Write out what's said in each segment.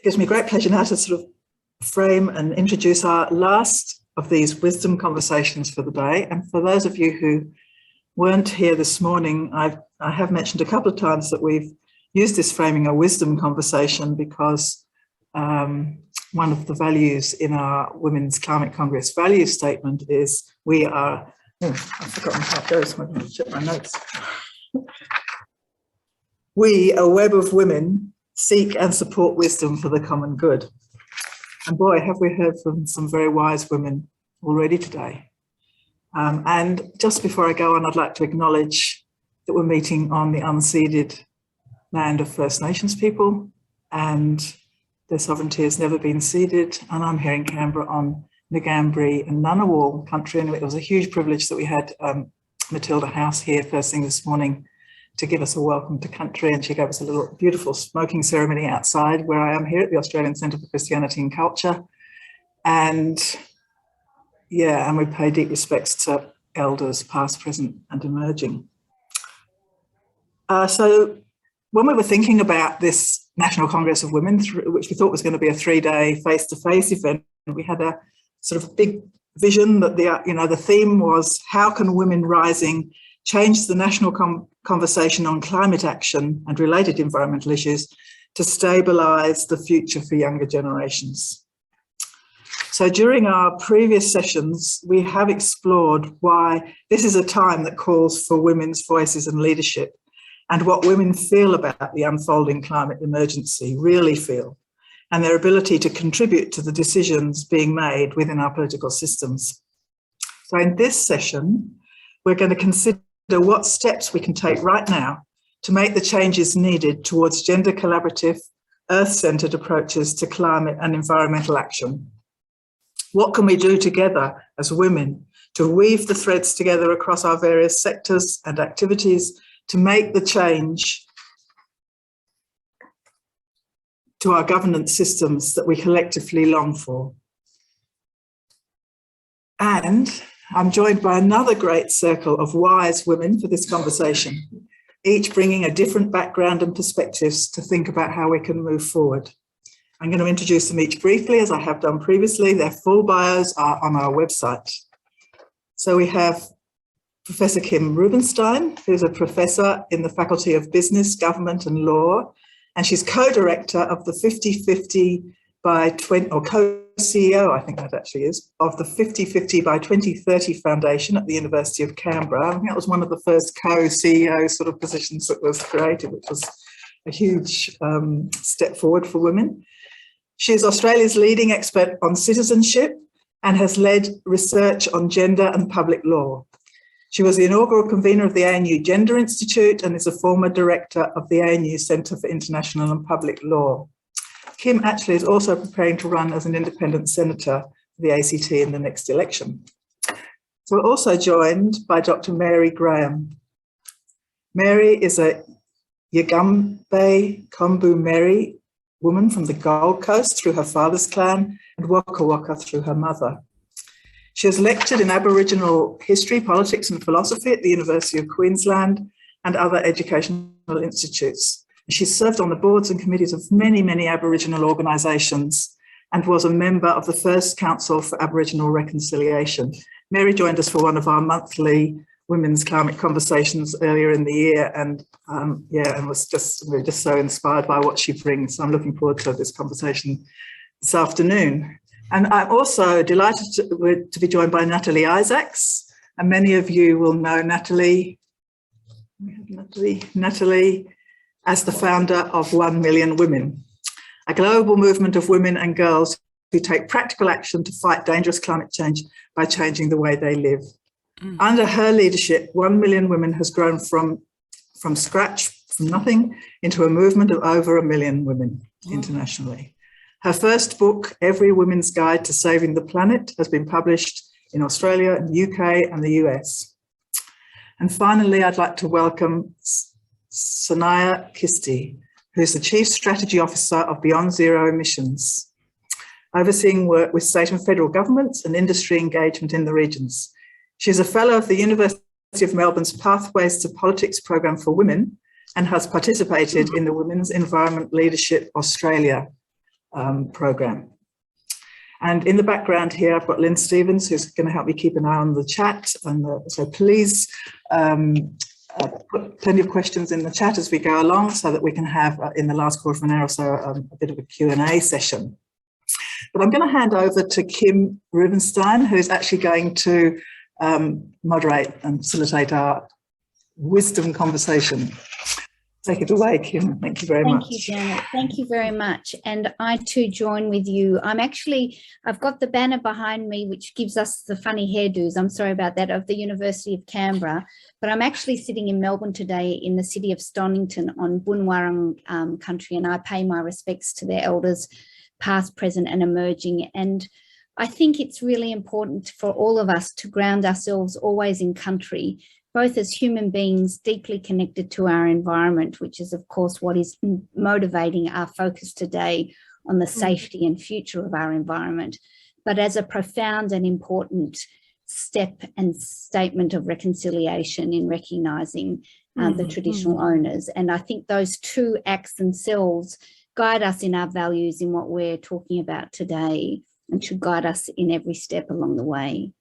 gives me great pleasure now to sort of frame and introduce our last of these wisdom conversations for the day. And for those of you who weren't here this morning, I have mentioned a couple of times that we've used this framing a wisdom conversation because one of the values in our Women's Climate Congress value statement is we are, I've forgotten how it goes, I'm going to check my notes. We, a web of women, seek and support wisdom for the common good. And boy, have we heard from some very wise women already today. And just before I go on, I'd like to acknowledge that we're meeting on the unceded land of First Nations people, and their sovereignty has never been ceded. And I'm here in Canberra on Ngambri and Ngunnawal country, and it was a huge privilege that we had Matilda House here first thing this morning to give us a welcome to country, and she gave us a little beautiful smoking ceremony outside where I am here at the Australian Centre for Christianity and Culture. And yeah, and we pay deep respects to elders past, present and emerging. So when we were thinking about this National Congress of Women, which we thought was going to be a 3-day face-to-face event, we had a sort of big vision that the theme was, how can women rising change the national conversation on climate action and related environmental issues to stabilise the future for younger generations? So during our previous sessions, we have explored why this is a time that calls for women's voices and leadership, and what women feel about the unfolding climate emergency, really feel, and their ability to contribute to the decisions being made within our political systems. So in this session, we're going to consider what steps we can take right now to make the changes needed towards gender collaborative, earth-centred approaches to climate and environmental action. What can we do together as women to weave the threads together across our various sectors and activities to make the change to our governance systems that we collectively long for? And I'm joined by another great circle of wise women for this conversation, each bringing a different background and perspectives to think about how we can move forward. I'm going to introduce them each briefly, as I have done previously. Their full bios are on our website. So we have Professor Kim Rubenstein, who's a professor in the Faculty of Business, Government and Law, and she's co-director of the 50/50 by 20, or co-CEO, I think that actually is, of the 50/50 by 2030 Foundation at the University of Canberra. I think that was one of the first co-CEO sort of positions that was created, which was a huge step forward for women. She is Australia's leading expert on citizenship and has led research on gender and public law. She was the inaugural convener of the ANU Gender Institute and is a former director of the ANU Centre for International and Public Law. Kim actually is also preparing to run as an independent senator for the ACT in the next election. So we're also joined by Dr. Mary Graham. Mary is a Yagambeh Kombu Mary woman from the Gold Coast through her father's clan and Waka Waka through her mother. She has lectured in Aboriginal history, politics and philosophy at the University of Queensland and other educational institutes. She's served on the boards and committees of many, many Aboriginal organisations and was a member of the first Council for Aboriginal Reconciliation. Mary joined us for one of our monthly Women's Climate Conversations earlier in the year, and we were just so inspired by what she brings. So I'm looking forward to this conversation this afternoon. And I'm also delighted to be joined by Natalie Isaacs, and many of you will know Natalie as the founder of 1 Million Women, a global movement of women and girls who take practical action to fight dangerous climate change by changing the way they live. Under her leadership, 1 Million Women has grown from scratch, from nothing, into a movement of over 1 million women internationally. Her first book, Every Woman's Guide to Saving the Planet, has been published in Australia, the UK and the US. And finally, I'd like to welcome Sanaya Kisti, who's the Chief Strategy Officer of Beyond Zero Emissions, overseeing work with state and federal governments and industry engagement in the regions. She's a fellow of the University of Melbourne's Pathways to Politics Programme for Women and has participated in the Women's Environment Leadership Australia program. And in the background here, I've got Lynn Stevens, who's going to help me keep an eye on the chat. And so please put plenty of questions in the chat as we go along so that we can have, in the last quarter of an hour or so, a bit of a Q&A session. But I'm going to hand over to Kim Rubenstein, who's actually going to moderate and facilitate our wisdom conversation. Take it away, Kim. Thank you very much. Thank you, Janet. Thank you very much. And I too join with you. I've got the banner behind me, which gives us the funny hairdos, I'm sorry about that, of the University of Canberra. But I'm actually sitting in Melbourne today in the city of Stonington on Bunwarang country, and I pay my respects to their elders, past, present and emerging. And I think it's really important for all of us to ground ourselves always in country, both as human beings deeply connected to our environment, which is, of course, what is motivating our focus today on the safety and future of our environment, but as a profound and important step and statement of reconciliation in recognising the traditional owners. And I think those two acts themselves guide us in our values in what we're talking about today and should guide us in every step along the way.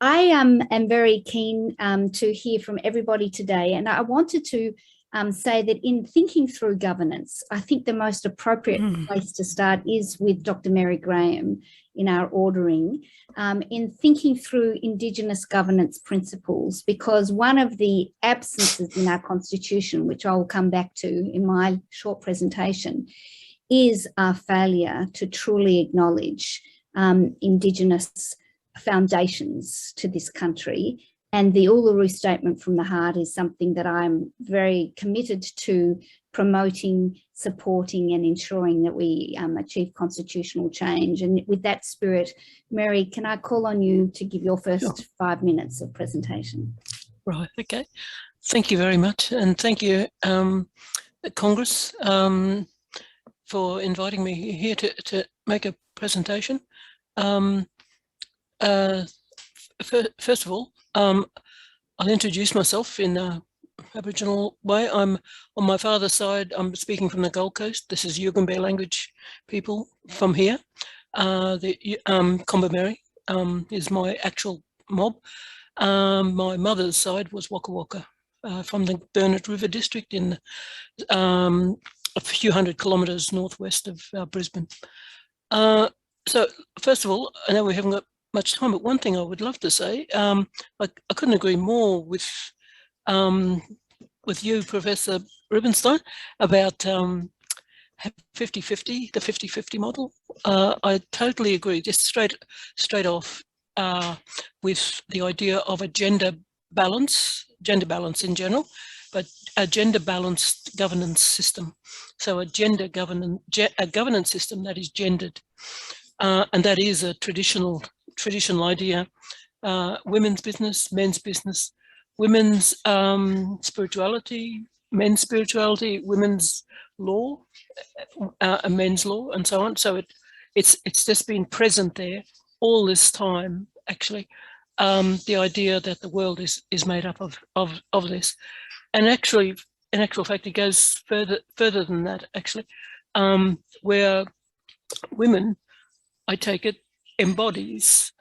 I am very keen to hear from everybody today, and I wanted to say that in thinking through governance, I think the most appropriate place to start is with Dr. Mary Graham in our ordering, in thinking through Indigenous governance principles, because one of the absences in our Constitution, which I will come back to in my short presentation, is our failure to truly acknowledge Indigenous foundations to this country. And the Uluru Statement from the Heart is something that I'm very committed to promoting, supporting and ensuring that we achieve constitutional change. And with that spirit, Mary, can I call on you to give your first 5 minutes of presentation? Right, okay. Thank you very much. And thank you, Congress, for inviting me here to make a presentation. First of all, I'll introduce myself in an Aboriginal way. I'm on my father's side. I'm speaking from the Gold Coast. This is Yugambeh language people from here. The Combameri is my actual mob. My mother's side was Waka Waka from the Burnett River district in a few hundred kilometres northwest of Brisbane. So first of all, I know we haven't got much time, but one thing I would love to say, I couldn't agree more with you, Professor Rubenstein, about 50-50, the 50-50 model. I totally agree, just straight off with the idea of a gender balance in general, but a gender balanced governance system. So a governance system that is gendered, and that is a traditional idea. Women's business, men's business, women's spirituality, men's spirituality, women's law, and men's law, and so on. So it's just been present there all this time, actually. The idea that the world is made up of this, and actually, in actual fact, it goes further than that. Actually, where women, I take it, embodies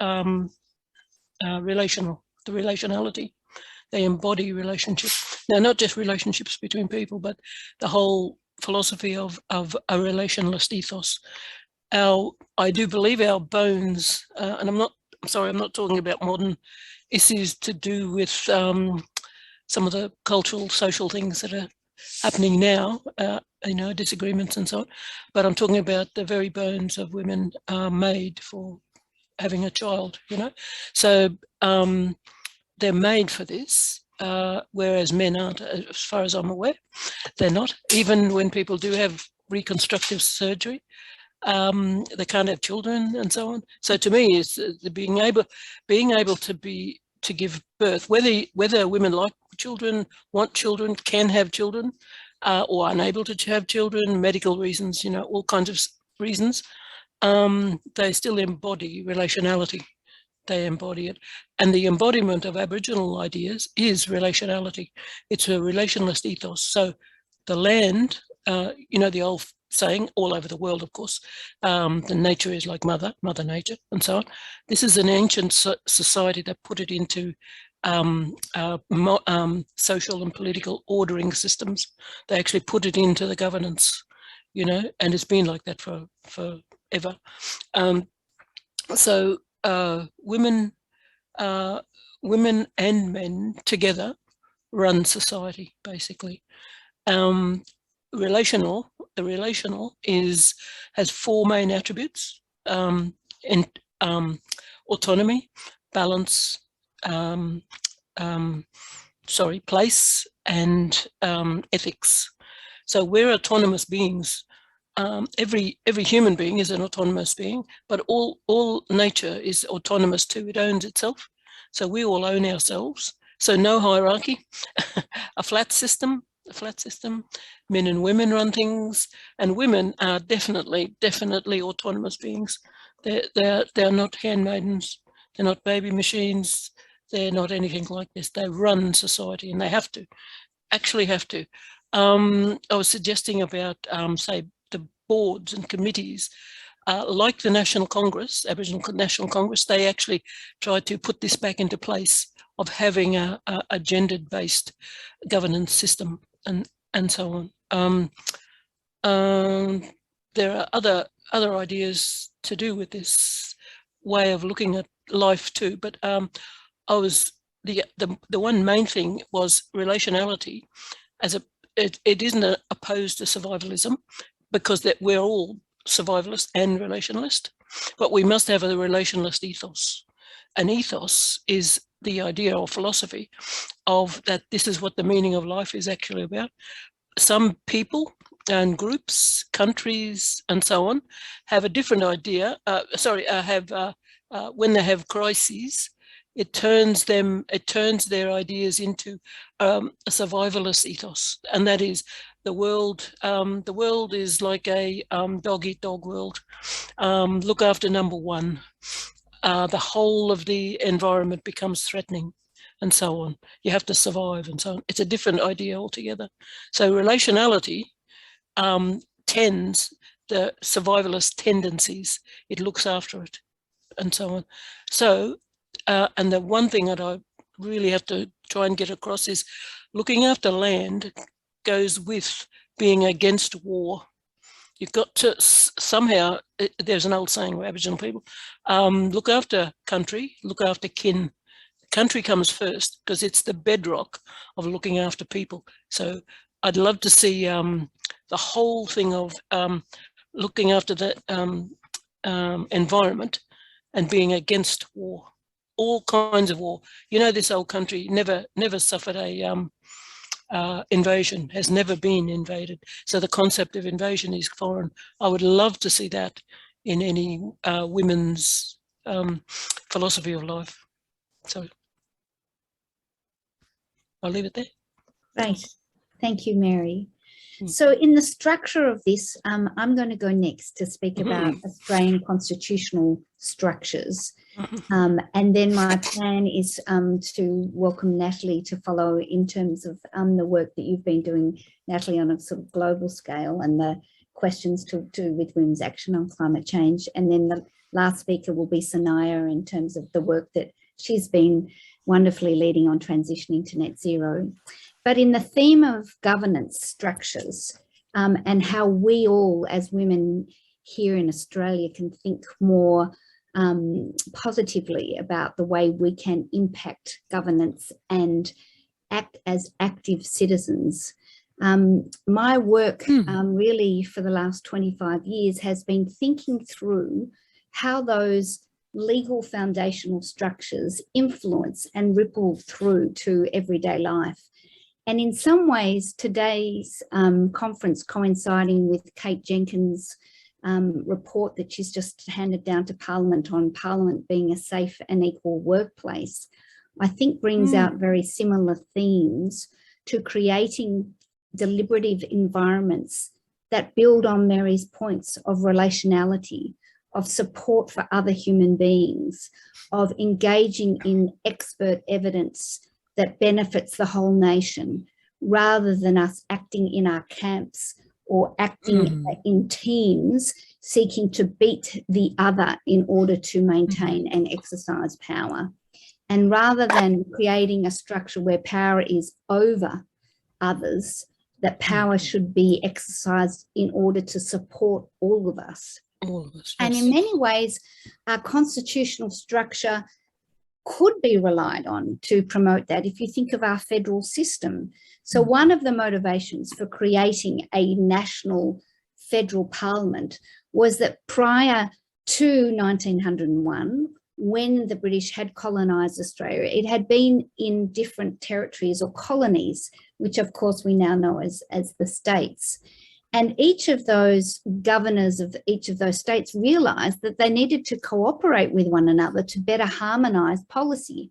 relationality. They embody relationship. Now, not just relationships between people, but the whole philosophy of a relationalist ethos. I do believe our bones, and I'm not talking about modern issues to do with some of the cultural, social things that are happening now, disagreements and so on. But I'm talking about the very bones of women are made for having a child, So they're made for this, whereas men aren't, as far as I'm aware. They're not. Even when people do have reconstructive surgery, they can't have children and so on. So to me, it's being able to give birth, whether women like children, want children, can have children, or are unable to have children, medical reasons, all kinds of reasons, they still embody relationality. They embody it. And the embodiment of Aboriginal ideas is relationality. It's a relationalist ethos. So the land, the old saying all over the world, of course, the nature is like mother nature, and so on. This is an ancient society that put it into social and political ordering systems. They actually put it into the governance, you know, and it's been like that for forever. So women and men together run society, basically. The relational has four main attributes: autonomy, balance, place, and ethics. So we're autonomous beings. Every human being is an autonomous being, but all nature is autonomous too. It owns itself. So we all own ourselves. So no hierarchy, a flat system, men and women run things, and women are definitely autonomous beings. They're not handmaidens, they're not baby machines, they're not anything like this. They run society, and they actually have to. I was suggesting about, say, the boards and committees, like the National Congress, Aboriginal National Congress, they actually tried to put this back into place of having a gendered-based governance system and so on. There are other ideas to do with this way of looking at life too, but the one main thing was relationality. It isn't opposed to survivalism, because that we're all survivalist and relationalist, but we must have a relationalist ethos. An ethos is the idea or philosophy of that this is what the meaning of life is actually about. Some people and groups, countries, and so on have a different idea. When they have crises, it turns their ideas into a survivalist ethos, and that is the world. The world is like a dog-eat-dog world. Look after number one. The whole of the environment becomes threatening, and so on. You have to survive, and so on. It's a different idea altogether. So relationality tends the survivalist tendencies. It looks after it, and so on. So, and the one thing that I really have to try and get across is looking after land goes with being against war. You've got to somehow, there's an old saying with Aboriginal people, look after country, look after kin. Country comes first because it's the bedrock of looking after people. So I'd love to see the whole thing of looking after the environment and being against war, all kinds of war. You know, this old country never suffered a invasion, has never been invaded. So the concept of invasion is foreign. I would love to see that in any women's philosophy of life. So I'll leave it there. Great. Thank you, Mary. So in the structure of this, I'm going to go next to speak about Australian constitutional structures. And then my plan is to welcome Natalie to follow in terms of the work that you've been doing, Natalie, on a sort of global scale, and the questions to do with women's action on climate change. And then the last speaker will be Sanaya in terms of the work that she's been wonderfully leading on transitioning to net zero. But in the theme of governance structures and how we all as women here in Australia can think more positively about the way we can impact governance and act as active citizens. My work really for the last 25 years has been thinking through how those legal foundational structures influence and ripple through to everyday life. And in some ways, today's conference coinciding with Kate Jenkins' report that she's just handed down to Parliament on Parliament being a safe and equal workplace, I think brings out very similar themes to creating deliberative environments that build on Mary's points of relationality, of support for other human beings, of engaging in expert evidence that benefits the whole nation, rather than us acting in our camps or acting in teams, seeking to beat the other in order to maintain and exercise power. And rather than creating a structure where power is over others, that power should be exercised in order to support all of us. All of us, yes. And in many ways, our constitutional structure could be relied on to promote that if you think of our federal system. So one of the motivations for creating a national federal parliament was that prior to 1901, when the British had colonised Australia, it had been in different territories or colonies, which of course we now know as the states. And each of those governors of each of those states realised that they needed to cooperate with one another to better harmonise policy.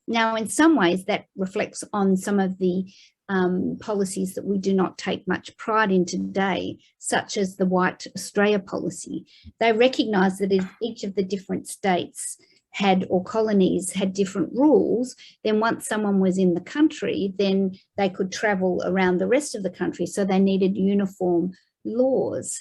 Now, in some ways, that reflects on some of the policies that we do not take much pride in today, such as the White Australia policy. They recognised that if each of the different states had, or colonies had, different rules, then once someone was in the country, then they could travel around the rest of the country. So they needed uniform laws.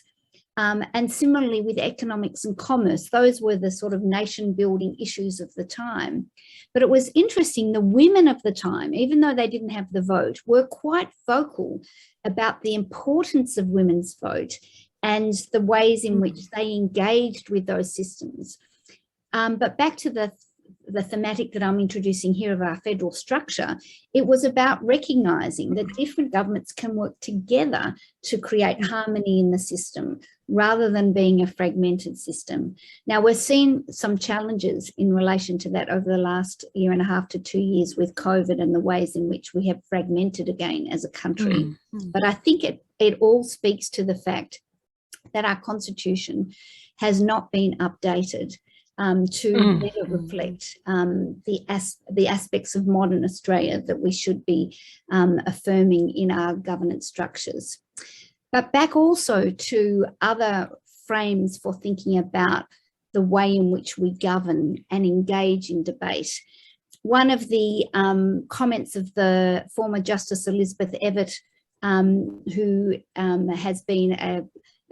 And similarly with economics and commerce, those were the sort of nation building issues of the time. But it was interesting, the women of the time, even though they didn't have the vote, were quite vocal about the importance of women's vote and the ways in which they engaged with those systems. But back to the thematic that I'm introducing here of our federal structure, it was about recognising that different governments can work together to create harmony in the system rather than being a fragmented system. Now, we're seeing some challenges in relation to that over the last 1.5 to 2 years with COVID and the ways in which we have fragmented again as a country. But I think it all speaks to the fact that our constitution has not been updated to better reflect the aspects of modern Australia that we should be affirming in our governance structures. But back also to other frames for thinking about the way in which we govern and engage in debate. One of the comments of the former Justice Elizabeth Evatt, who has been a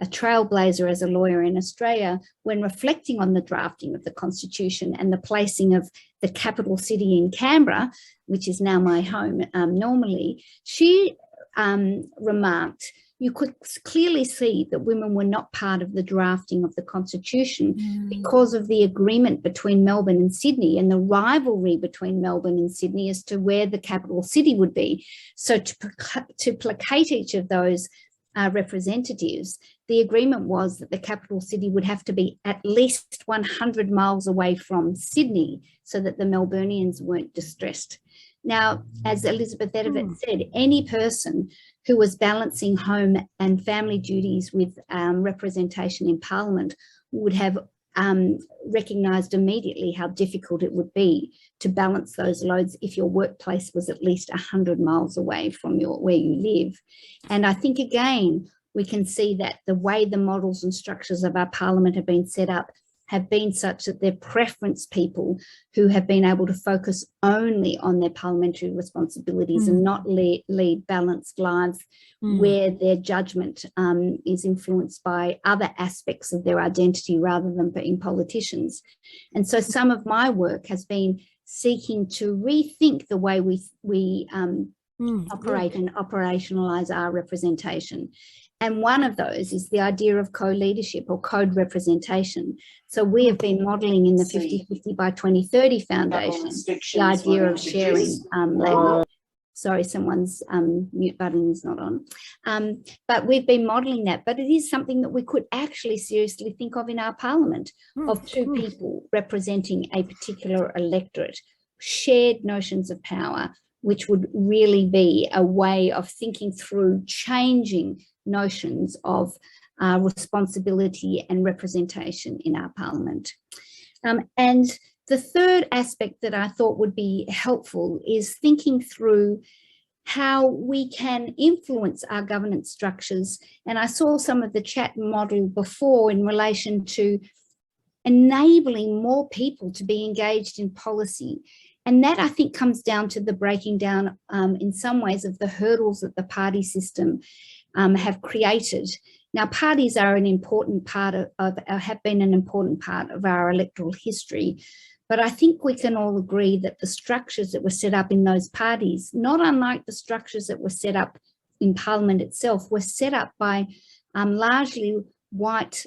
trailblazer as a lawyer in Australia, when reflecting on the drafting of the Constitution and the placing of the capital city in Canberra, which is now my home normally, she remarked, you could clearly see that women were not part of the drafting of the Constitution because of the agreement between Melbourne and Sydney and the rivalry between Melbourne and Sydney as to where the capital city would be. So to placate each of those representatives, the agreement was that the capital city would have to be at least 100 miles away from Sydney so that the Melburnians weren't distressed. Now, as Elizabeth Evatt said, any person who was balancing home and family duties with representation in Parliament would have recognised immediately how difficult it would be to balance those loads if your workplace was at least 100 miles away from where you live. And I think, again, we can see that the way the models and structures of our Parliament have been set up have been such that they're preference people who have been able to focus only on their parliamentary responsibilities and not lead balanced lives where their judgment is influenced by other aspects of their identity rather than being politicians. And so some of my work has been seeking to rethink the way we operate and operationalise our representation. And one of those is the idea of co-leadership or code representation. So we have been modelling in the 50/50 by 2030 Foundation the idea of sharing language. Sorry, someone's mute button is not on. But we've been modelling that. But it is something that we could actually seriously think of in our Parliament, of two people representing a particular electorate, shared notions of power, which would really be a way of thinking through changing notions of responsibility and representation in our Parliament. And the third aspect that I thought would be helpful is thinking through how we can influence our governance structures. And I saw some of the chat model before in relation to enabling more people to be engaged in policy. And that, I think, comes down to the breaking down in some ways of the hurdles that the party system have created. Now, parties are an important part have been an important part of our electoral history, but I think we can all agree that the structures that were set up in those parties, not unlike the structures that were set up in Parliament itself, were set up by largely white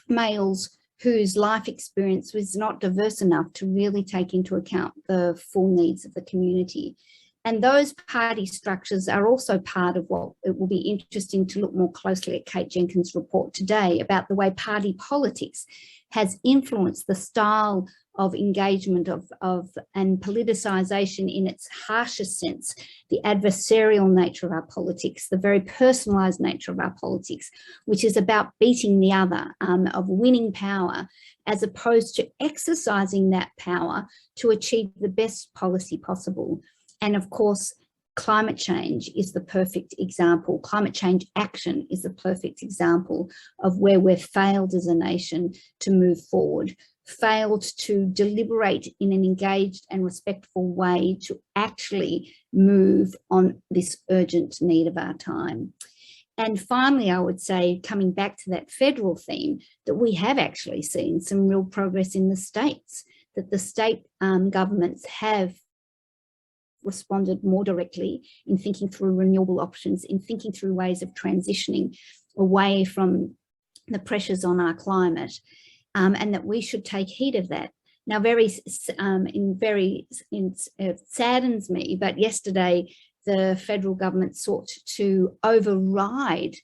males whose life experience was not diverse enough to really take into account the full needs of the community. And those party structures are also part of what it will be interesting to look more closely at Kate Jenkins' report today about the way party politics has influenced the style of engagement and politicisation in its harshest sense, the adversarial nature of our politics, the very personalised nature of our politics, which is about beating the other, of winning power, as opposed to exercising that power to achieve the best policy possible. And of course, climate change is the perfect example. Climate change action is the perfect example of where we've failed as a nation to move forward, failed to deliberate in an engaged and respectful way to actually move on this urgent need of our time. And finally, I would say, coming back to that federal theme, that we have actually seen some real progress in the states, that the state governments have responded more directly in thinking through renewable options, in thinking through ways of transitioning away from the pressures on our climate, and that we should take heed of that. Now, it saddens me, but yesterday the federal government sought to override,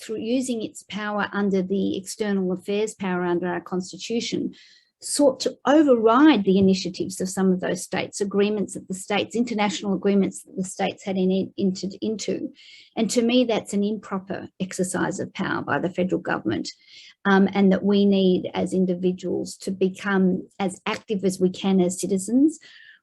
through using its power under the external affairs power under our constitution, sought to override the initiatives of some of those states, agreements that the states, international agreements that the states had entered into. And to me, that's an improper exercise of power by the federal government, and that we need as individuals to become as active as we can as citizens,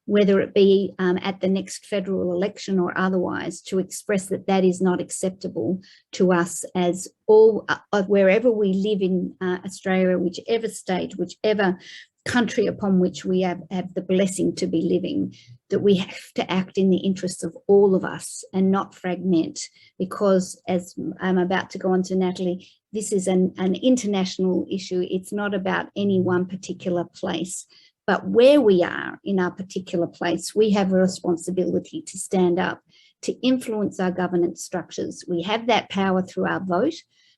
whether it be at the next federal election or otherwise, to express that that is not acceptable to us as all, wherever we live in Australia, whichever state, whichever country upon which we have the blessing to be living, that we have to act in the interests of all of us and not fragment, because as I'm about to go on to Natalie, this is an international issue. It's not about any one particular place. But where we are in our particular place, we have a responsibility to stand up, to influence our governance structures. We have that power through our vote,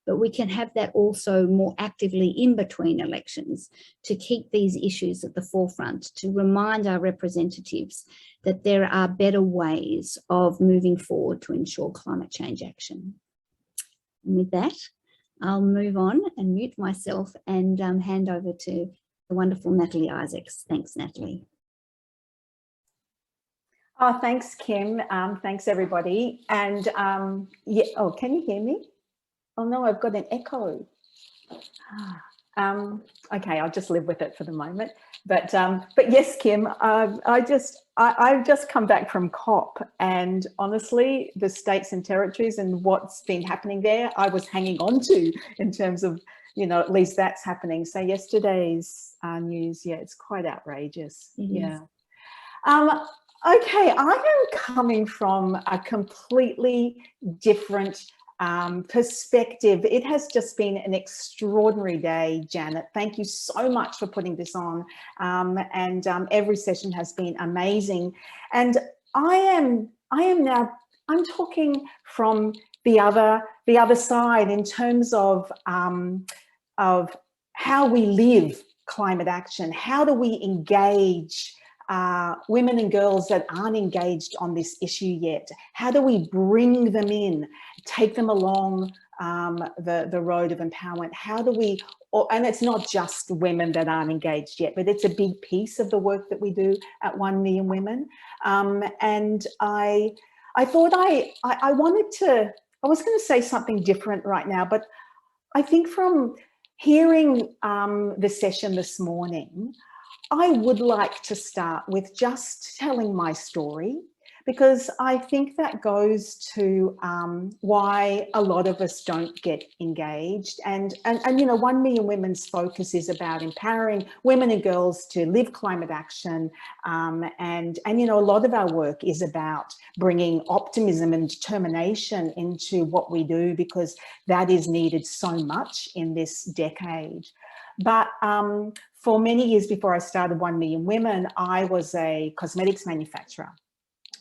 but we can have that also more actively in between elections, to keep these issues at the forefront, to remind our representatives that there are better ways of moving forward to ensure climate change action. And with that, I'll move on and mute myself and hand over to the wonderful Natalie Isaacs. Thanks, Natalie. Oh, thanks, Kim. Thanks, everybody. And yeah, oh, can you hear me? Oh no, I've got an echo. Okay, I'll just live with it for the moment. But yes, Kim, I've just come back from COP, and honestly, the states and territories and what's been happening there, I was hanging on to in terms of, you know, at least that's happening. So yesterday's news, yeah, it's quite outrageous. Yeah. Okay, I am coming from a completely different perspective. It has just been an extraordinary day, Janet. Thank you so much for putting this on. Every session has been amazing. And I'm talking from the other side in terms of how we live climate action. How do we engage women and girls that aren't engaged on this issue yet? How do we bring them in, take them along the road of empowerment? How do we, and it's not just women that aren't engaged yet, but it's a big piece of the work that we do at 1 Million Women. And I thought I was going to say something different right now, but I think from hearing the session this morning, I would like to start with just telling my story, because I think that goes to why a lot of us don't get engaged. And 1 Million Women's focus is about empowering women and girls to live climate action. And a lot of our work is about bringing optimism and determination into what we do, because that is needed so much in this decade. But for many years before I started 1 Million Women, I was a cosmetics manufacturer.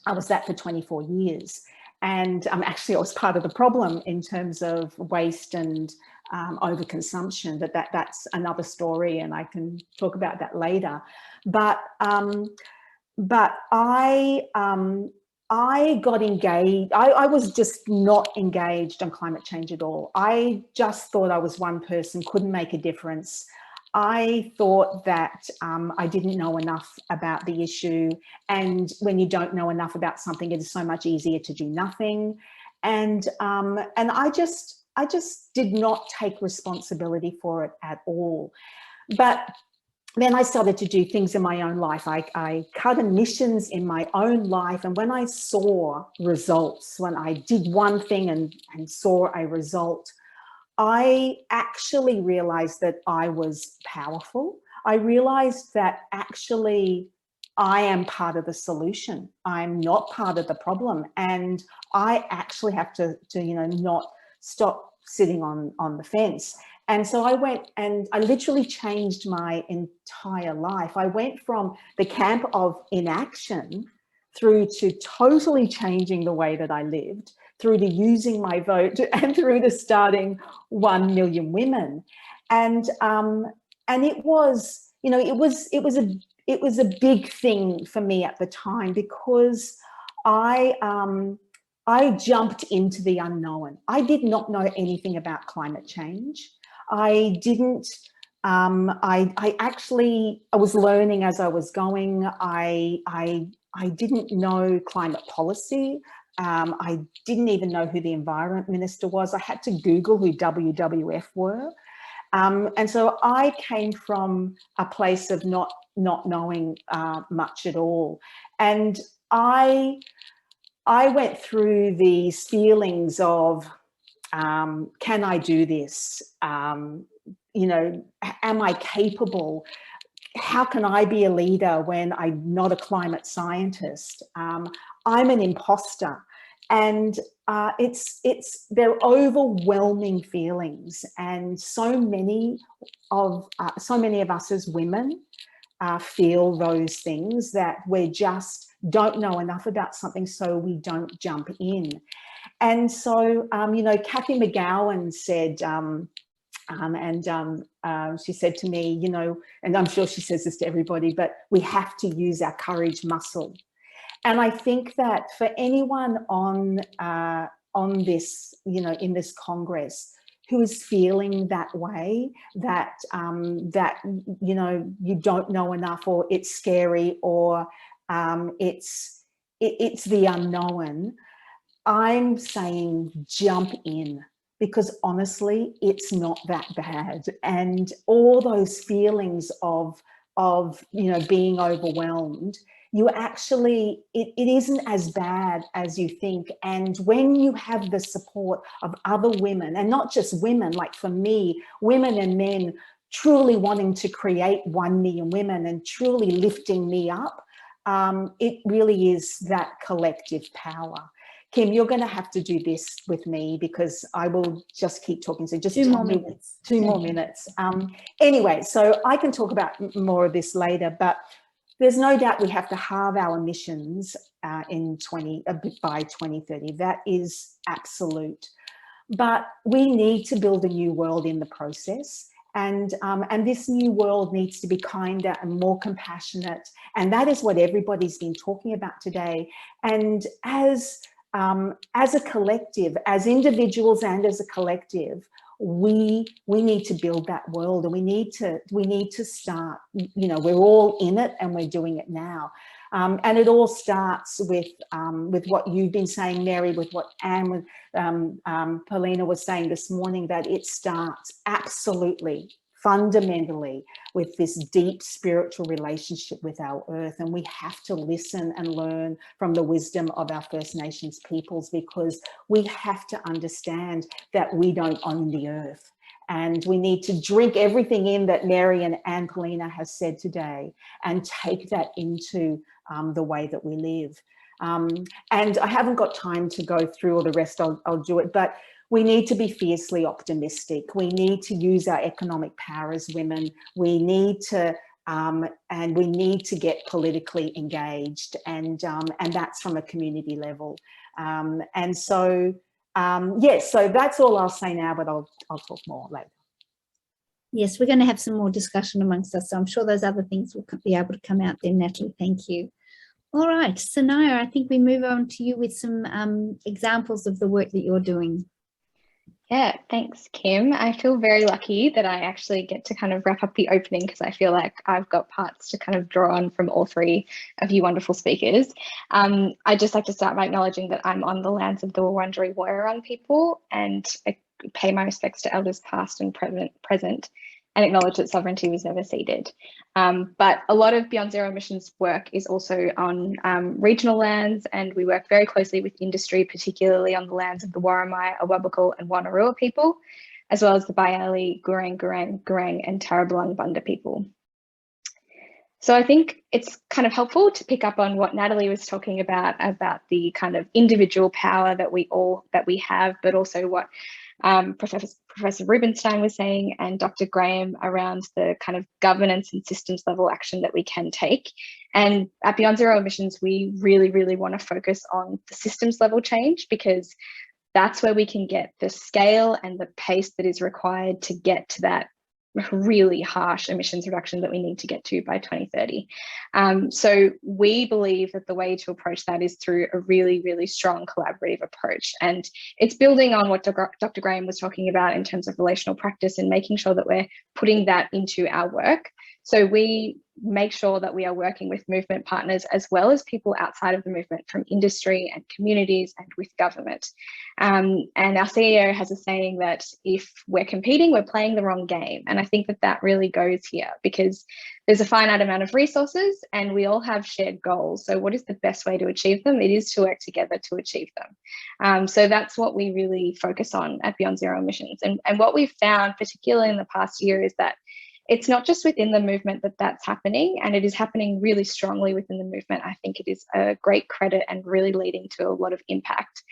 I was that for 24 years. And actually, I was part of the problem in terms of waste and overconsumption, but that's another story, and I can talk about that later. But I got engaged. I was just not engaged on climate change at all. I just thought I was one person, couldn't make a difference. I thought that I didn't know enough about the issue. And when you don't know enough about something, it is so much easier to do nothing. And I just did not take responsibility for it at all. But then I started to do things in my own life. I cut emissions in my own life. And when I saw results, when I did one thing and saw a result, I actually realized that I was powerful. I realized that actually I am part of the solution. I'm not part of the problem. And I actually have to not stop sitting on the fence. And so I went and I literally changed my entire life. I went from the camp of inaction through to totally changing the way that I lived, through to using my vote, and through to starting 1 Million Women. And it was, it was a big thing for me at the time, because I jumped into the unknown. I did not know anything about climate change. I didn't. I was learning as I was going. I didn't know climate policy. I didn't even know who the Environment Minister was. I had to Google who WWF were. And so I came from a place of not knowing much at all. And I went through these feelings of, can I do this? Am I capable? How can I be a leader when I'm not a climate scientist? I'm an imposter. And they're overwhelming feelings. And so many of us as women feel those things, that we just don't know enough about something, so we don't jump in. And so, Kathy McGowan said, she said to me, and I'm sure she says this to everybody, but we have to use our courage muscle. And I think that for anyone on this, in this Congress, who is feeling that way, that you don't know enough, or it's scary, or it's the unknown, I'm saying jump in, because honestly, it's not that bad. And all those feelings of being overwhelmed, you actually, it isn't as bad as you think. And when you have the support of other women, and not just women, like for me, women and men truly wanting to create 1 million women and truly lifting me up, it really is that collective power. Kim, you're going to have to do this with me, because I will just keep talking. So just 2 more minutes. 2 more minutes. Anyway, so I can talk about more of this later, but there's no doubt we have to halve our emissions by 2030. That is absolute. But we need to build a new world in the process. And this new world needs to be kinder and more compassionate. And that is what everybody's been talking about today. And as a collective, as individuals and as a collective, we need to build that world, and we need to start. We're all in it, and we're doing it now. And it all starts with what you've been saying, Mary, with what Anne, with Paulina was saying this morning, that it starts absolutely fundamentally with this deep spiritual relationship with our earth, and we have to listen and learn from the wisdom of our First Nations peoples, because we have to understand that we don't own the earth. And we need to drink everything in that Mary and Paulina has said today and take that into the way that we live. And I haven't got time to go through all the rest, I'll do it, but we need to be fiercely optimistic. We need to use our economic power as women. We need to, and we need to get politically engaged, and that's from a community level. Yes, so that's all I'll say now, but I'll talk more later. Yes, we're going to have some more discussion amongst us, so I'm sure those other things will be able to come out then, Natalie. Thank you. All right, Sanaya, I think we move on to you with some examples of the work that you're doing. Yeah, thanks, Kim. I feel very lucky that I actually get to kind of wrap up the opening, because I feel like I've got parts to kind of draw on from all three of you wonderful speakers. I'd just like to start by acknowledging that I'm on the lands of the Wurundjeri Woi-wurrung people, and I pay my respects to elders past and present, and acknowledge that sovereignty was never ceded. But a lot of Beyond Zero Emissions work is also on regional lands, and we work very closely with industry, particularly on the lands of the Worimi, Awabakal and Wonnarua people, as well as the Bayali, Gurang, and Tarablang Bunda people. So I think it's kind of helpful to pick up on what Natalie was talking about the kind of individual power that we have, but also what Professor Rubenstein was saying, and Dr. Graham, around the kind of governance and systems level action that we can take. And at Beyond Zero Emissions, we really, really want to focus on the systems level change, because that's where we can get the scale and the pace that is required to get to that really harsh emissions reduction that we need to get to by 2030. So we believe that the way to approach that is through a really, really strong collaborative approach. And it's building on what Dr. Graham was talking about in terms of relational practice, and making sure that we're putting that into our work. So we make sure that we are working with movement partners, as well as people outside of the movement, from industry and communities and with government. And our CEO has a saying that if we're competing, we're playing the wrong game. And I think that that really goes here, because there's a finite amount of resources and we all have shared goals. So what is the best way to achieve them? It is to work together to achieve them. So that's what we really focus on at Beyond Zero Emissions. And what we've found, particularly in the past year, is that it's not just within the movement that that's happening, and it is happening really strongly within the movement. I think it is a great credit and really leading to a lot of impact,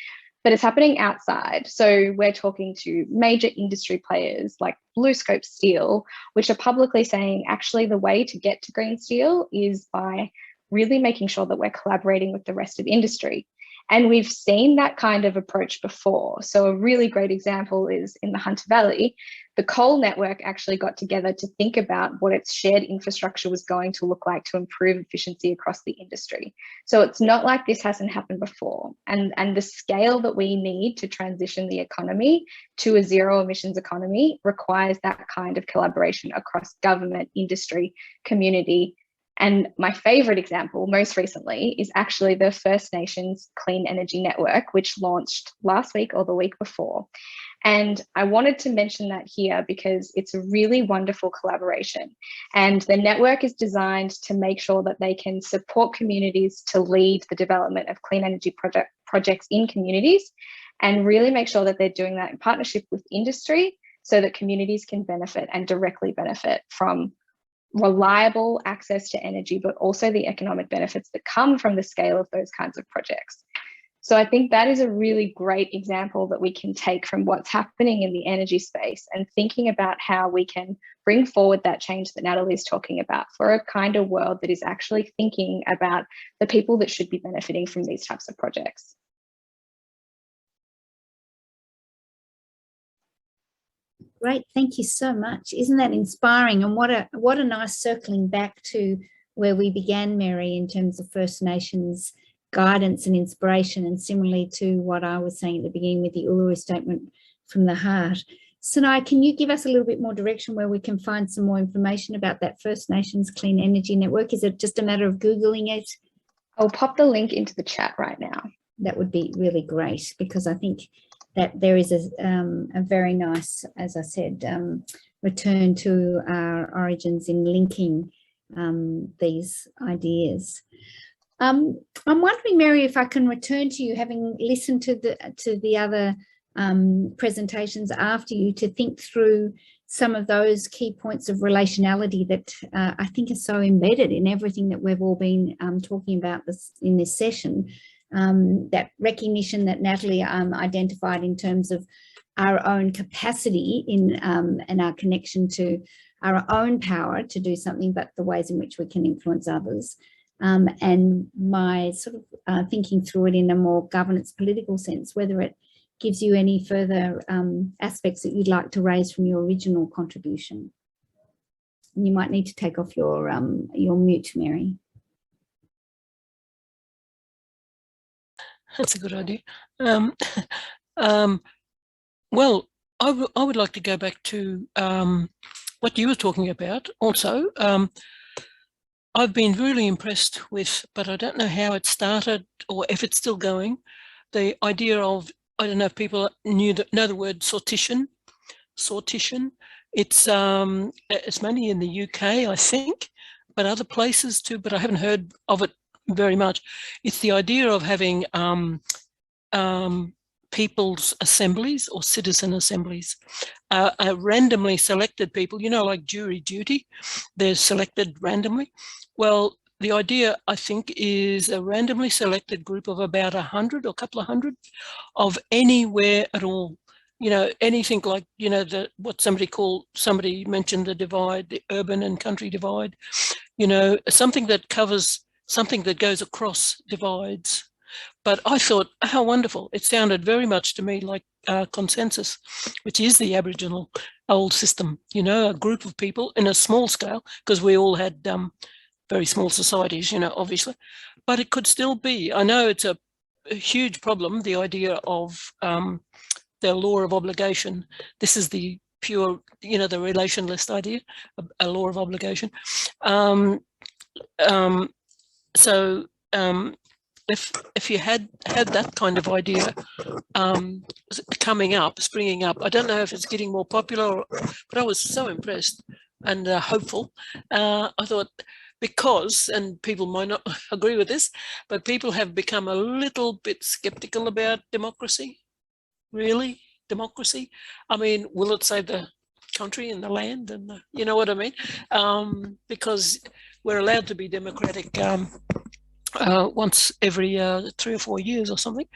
but it's happening outside. So we're talking to major industry players like BlueScope Steel, which are publicly saying, actually, the way to get to green steel is by really making sure that we're collaborating with the rest of industry. And we've seen that kind of approach before. So a really great example is in the Hunter Valley. The coal network actually got together to think about what its shared infrastructure was going to look like to improve efficiency across the industry. So it's not like this hasn't happened before. And the scale that we need to transition the economy to a zero emissions economy requires that kind of collaboration across government, industry, community. And my favorite example, most recently, is actually the First Nations Clean Energy Network, which launched last week or the week before. And I wanted to mention that here because it's a really wonderful collaboration. And the network is designed to make sure that they can support communities to lead the development of clean energy projects in communities, and really make sure that they're doing that in partnership with industry so that communities can benefit and directly benefit from reliable access to energy, but also the economic benefits that come from the scale of those kinds of projects. So I think that is a really great example that we can take from what's happening in the energy space, and thinking about how we can bring forward that change that Natalie is talking about for a kind of world that is actually thinking about the people that should be benefiting from these types of projects. Great, thank you so much. Isn't that inspiring? And what a nice circling back to where we began, Mary, in terms of First Nations guidance and inspiration, and similarly to what I was saying at the beginning with the Uluru Statement from the Heart. Sanaya, can you give us a little bit more direction where we can find some more information about that First Nations Clean Energy Network? Is it just a matter of Googling it? I'll pop the link into the chat right now. That would be really great, because I think that there is a very nice, as I said, return to our origins in linking these ideas. I'm wondering, Mary, if I can return to you, having listened to the other presentations after you, to think through some of those key points of relationality that I think are so embedded in everything that we've all been talking about in this session. That recognition that Natalie identified in terms of our own capacity and our connection to our own power to do something, but the ways in which we can influence others. And my sort of thinking through it in a more governance political sense, whether it gives you any further aspects that you'd like to raise from your original contribution. And you might need to take off your mute, Mary. That's a good idea. Well, I would like to go back to what you were talking about also. I've been really impressed with, but I don't know how it started or if it's still going, the idea of, I don't know if people know the word sortition. Sortition. It's mainly in the UK, I think, but other places too, but I haven't heard of it very much. It's the idea of having people's assemblies or citizen assemblies, randomly selected people, you know, like jury duty, they're selected randomly. Well, the idea, I think, is a randomly selected group of about 100 or a couple of hundred of anywhere at all. You know, anything like, you know, what somebody mentioned, the divide, the urban and country divide, you know, something that covers, something that goes across divides. But I thought, how wonderful. It sounded very much to me like consensus, which is the Aboriginal old system, you know, a group of people in a small scale, because we all had very small societies, you know, obviously, but it could still be. I know it's a huge problem, the idea of the law of obligation. This is the pure, you know, the relationalist idea, a law of obligation. If you had that kind of idea coming up, springing up, I don't know if it's getting more popular, but I was so impressed and hopeful. I thought, because, and people might not agree with this, but people have become a little bit skeptical about democracy. Really, democracy? I mean, will it save the country and the land? And you know what I mean? Because we're allowed to be democratic once every 3 or 4 years or something,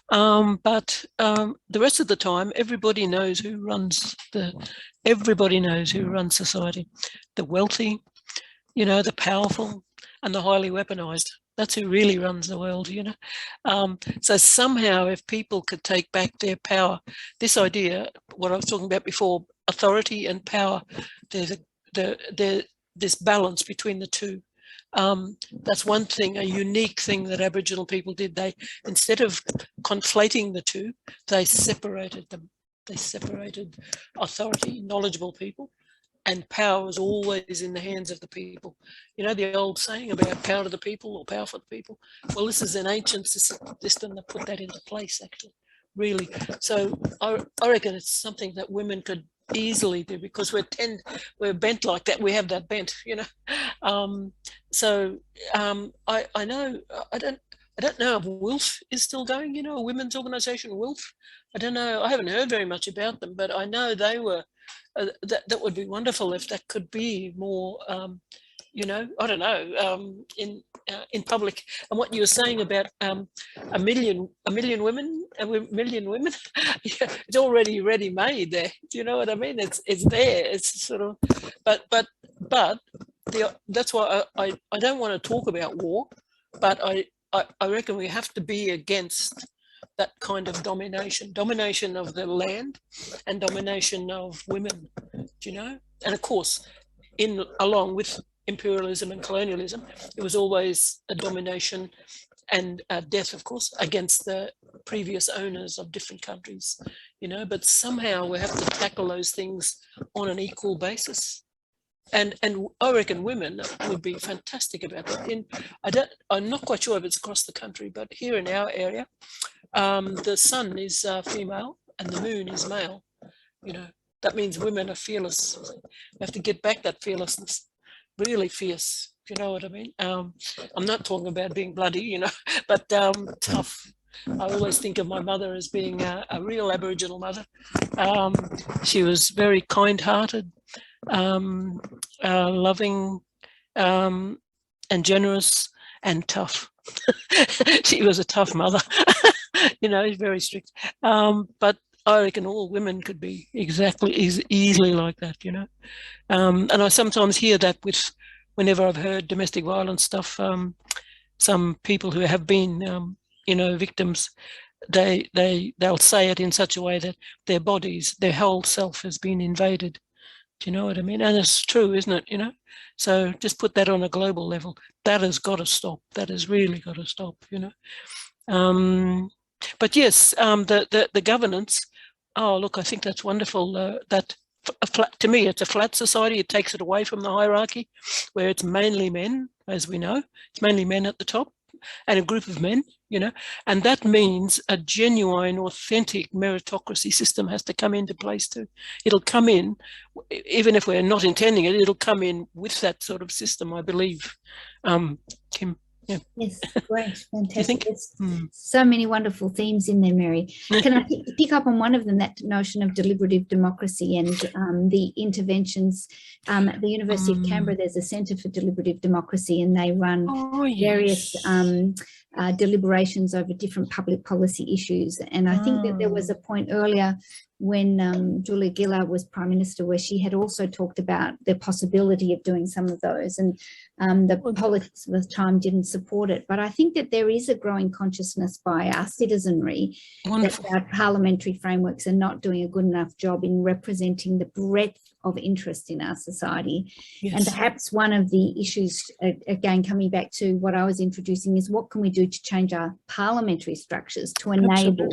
but the rest of the time, everybody knows who runs society. The wealthy, you know, the powerful, and the highly weaponized. That's who really runs the world, you know. So somehow, if people could take back their power, this idea, what I was talking about before, authority and power, there's this balance between the two. That's one thing, a unique thing that Aboriginal people did. They, instead of conflating the two, they separated them. They separated authority, knowledgeable people, and power was always in the hands of the people. You know, the old saying about power to the people or power for the people. Well, this is an ancient system that put that into place, actually, really. So I reckon it's something that women could easily do, because we're bent like that. We have that bent, you know. I know, I don't know if WILF is still going, you know, a women's organisation, WILF. I don't know, I haven't heard very much about them, but I know they were, that would be wonderful if that could be more, you know, I don't know, in public. And what you were saying about a million women, yeah, it's already ready-made there. Do you know what I mean? It's there. It's sort of, but that's why I don't want to talk about war, but I reckon we have to be against that kind of domination of the land and domination of women, do you know? And of course, along with imperialism and colonialism, it was always a domination and death, of course, against the previous owners of different countries, you know, but somehow we have to tackle those things on an equal basis. And I reckon women would be fantastic about that. I'm not quite sure if it's across the country, but here in our area, the sun is female and the moon is male, you know, that means women are fearless. We have to get back that fearlessness, really fierce, if you know what I mean. I'm not talking about being bloody, you know, but tough. I always think of my mother as being a real Aboriginal mother. She was very kind-hearted, loving, and generous and tough. She was a tough mother, you know, very strict. But I reckon all women could be exactly easily like that, you know. And I sometimes hear that whenever I've heard domestic violence stuff, some people who have been, you know, victims, they'll say it in such a way that their bodies, their whole self has been invaded. Do you know what I mean? And it's true, isn't it? You know, so just put that on a global level. That has got to stop. That has really got to stop. You know. But yes, the governance. Oh, look, I think that's wonderful. That to me, it's a flat society. It takes it away from the hierarchy, where it's mainly men, as we know. It's mainly men at the top, and a group of men. You know, and that means a genuine, authentic meritocracy system has to come into place too. It'll come in, even if we're not intending it, it'll come in with that sort of system, I believe. Kim? Yeah. Yes, great, fantastic. There's Hmm. so many wonderful themes in there, Mary. Can I pick up on one of them, that notion of deliberative democracy and the interventions? At the University of Canberra, there's a Centre for Deliberative Democracy, and they run various deliberations over different public policy issues. And I think that there was a point earlier when Julia Gillard was Prime Minister where she had also talked about the possibility of doing some of those, and the politics of the time didn't support it. But I think that there is a growing consciousness by our citizenry that our parliamentary frameworks are not doing a good enough job in representing the breadth of interest in our society. Yes. And perhaps one of the issues, again, coming back to what I was introducing, is what can we do to change our parliamentary structures to enable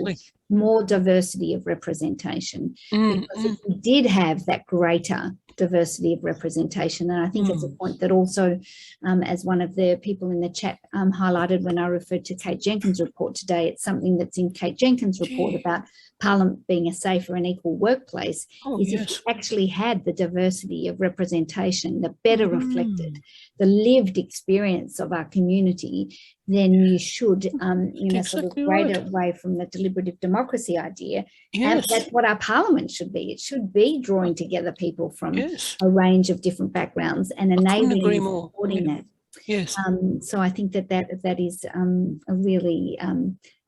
more diversity of representation? Because if we did have that greater diversity of representation, and I think it's a point that also, as one of the people in the chat highlighted when I referred to Kate Jenkins' report today, it's something that's in Kate Jenkins' report about Parliament being a safer and equal workplace, is if we actually had the diversity of representation that better reflected the lived experience of our community, then you should, in a sort of greater way from the deliberative democracy idea, and that's what our Parliament should be. It should be drawing together people from a range of different backgrounds and enabling and supporting that. Yes. So I think that is a really